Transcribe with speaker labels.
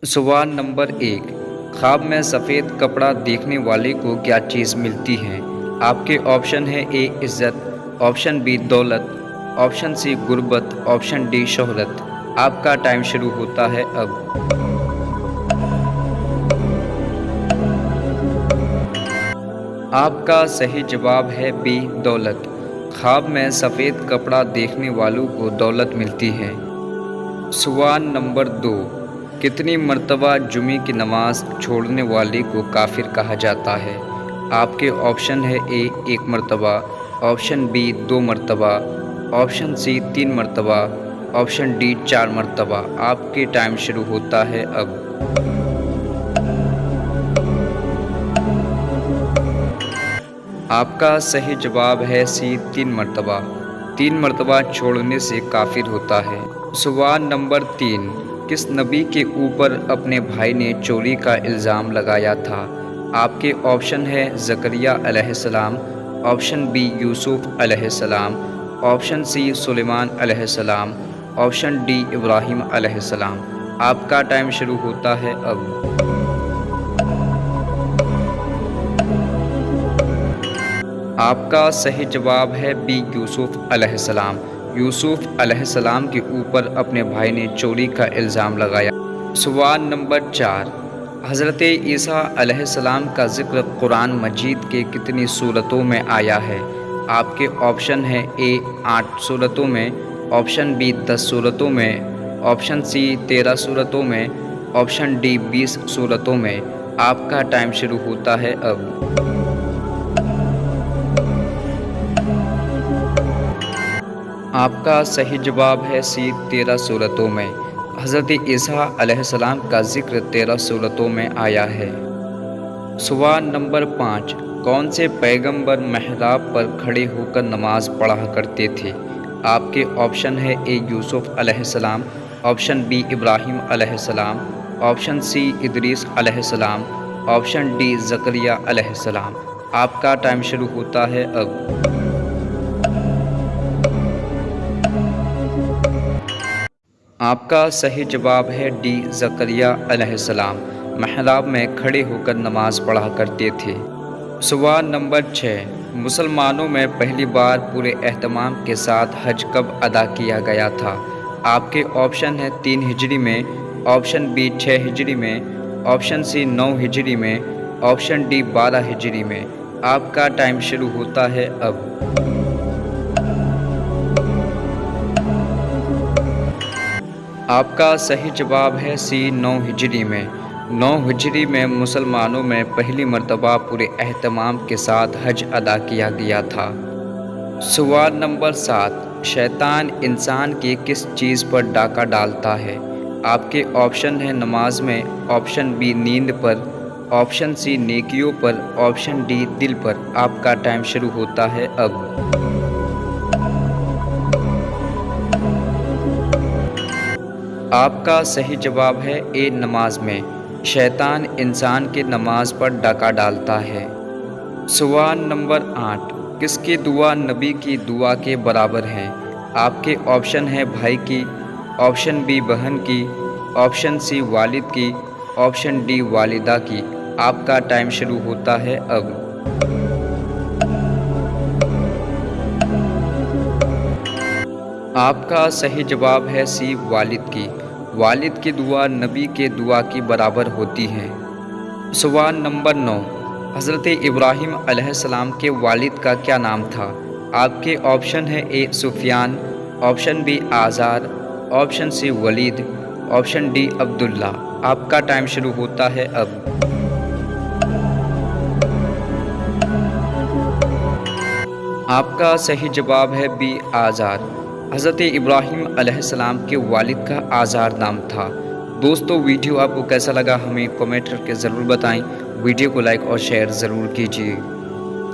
Speaker 1: सवाल नंबर 1। ख्वाब में सफ़ेद कपड़ा देखने वाले को क्या चीज़ मिलती है? आपके ऑप्शन है ए इज़्ज़त, ऑप्शन बी दौलत, ऑप्शन सी गुर्बत, ऑप्शन डी शोहरत। आपका टाइम शुरू होता है अब। आपका सही जवाब है बी दौलत। ख्वाब में सफ़ेद कपड़ा देखने वालों को दौलत मिलती है। सवाल नंबर 2। कितनी मर्तबा जुमे की नमाज छोड़ने वाले को काफिर कहा जाता है? आपके ऑप्शन है ए 1 मरतबा, ऑप्शन बी 2 मरतबा, ऑप्शन सी 3 मरतबा, ऑप्शन डी 4 मरतबा। आपके टाइम शुरू होता है अब। आपका सही जवाब है सी 3 मरतबा। 3 मरतबा छोड़ने से काफिर होता है। सवाल नंबर 3। किस नबी के ऊपर अपने भाई ने चोरी का इल्ज़ाम लगाया था? आपके ऑप्शन है ज़करिया अलैहिस्सलाम, ऑप्शन बी यूसुफ अलैहिस्सलाम, ऑप्शन सी सुलेमान अलैहिस्सलाम, ऑप्शन डी इब्राहिम अलैहिस्सलाम। आपका टाइम शुरू होता है अब। आपका सही जवाब है बी यूसुफ अलैहिस्सलाम। यूसुफ अलैहिस्सलाम के ऊपर अपने भाई ने चोरी का इल्ज़ाम लगाया। सवाल नंबर 4। हज़रत ईसा अलैहिस्सलाम का ज़िक्र कुरान मजीद के कितनी सूरतों में आया है? आपके ऑप्शन है ए 8 सूरतों में, ऑप्शन बी 10 सूरतों में, ऑप्शन सी 13 सूरतों में, ऑप्शन डी 20 सूरतों में। आपका टाइम शुरू होता है अब। आपका सही जवाब है सी 13 सूरतों में। हज़रत ईसा अलैहिस्सलाम का ज़िक्र 13 सूरतों में आया है। सवाल नंबर 5। कौन से पैगंबर महराब पर खड़े होकर नमाज पढ़ा करते थे? आपके ऑप्शन है ए यूसुफ अलैहिस्सलाम, ऑप्शन बी इब्राहिम अलैहिस्सलाम, ऑप्शन सी इदरीस अलैहिस्सलाम, ऑप्शन डी ज़करिया अलैहिस्सलाम। आपका टाइम शुरू होता है अब। आपका सही जवाब है डी ज़करिया अलैहिस्सलाम महराब में खड़े होकर नमाज पढ़ा करते थे। सवाल नंबर 6। मुसलमानों में पहली बार पूरे एहतमाम के साथ हज कब अदा किया गया था? आपके ऑप्शन है 3 हिजरी में, ऑप्शन बी 6 हिजरी में, ऑप्शन सी 9 हिजरी में, ऑप्शन डी 12 हिजरी में। आपका टाइम शुरू होता है अब। आपका सही जवाब है सी 9 हिजरी में। 9 हिजरी में मुसलमानों में पहली मर्तबा पूरे एहतमाम के साथ हज अदा किया गया था। सवाल नंबर 7। शैतान इंसान की किस चीज़ पर डाका डालता है? आपके ऑप्शन है नमाज में, ऑप्शन बी नींद पर, ऑप्शन सी नेकियों पर, ऑप्शन डी दिल पर। आपका टाइम शुरू होता है अब। आपका सही जवाब है ए नमाज में। शैतान इंसान के नमाज पर डाका डालता है। सवाल नंबर 8। किसकी दुआ नबी की दुआ के बराबर है? आपके ऑप्शन है भाई की, ऑप्शन बी बहन की, ऑप्शन सी वालिद की, ऑप्शन डी वालिदा की। आपका टाइम शुरू होता है अब। आपका सही जवाब है सी वालिद की। वालिद की दुआ नबी के दुआ की बराबर होती है। सवाल नंबर 9। हज़रत इब्राहिम अलैहिस्सलाम के वालिद का क्या नाम था? आपके ऑप्शन है A Sufiyan, option B Azar, option C Waleed, option D Abdullah. आपका टाइम शुरू होता है अब। आपका सही जवाब है बी आज़ार। हज़रत इब्राहिम अलैहिस्सलाम के वालिद का आज़ार नाम था। दोस्तों, वीडियो आपको कैसा लगा हमें कमेंट करके ज़रूर बताएं। वीडियो को लाइक और शेयर ज़रूर कीजिए।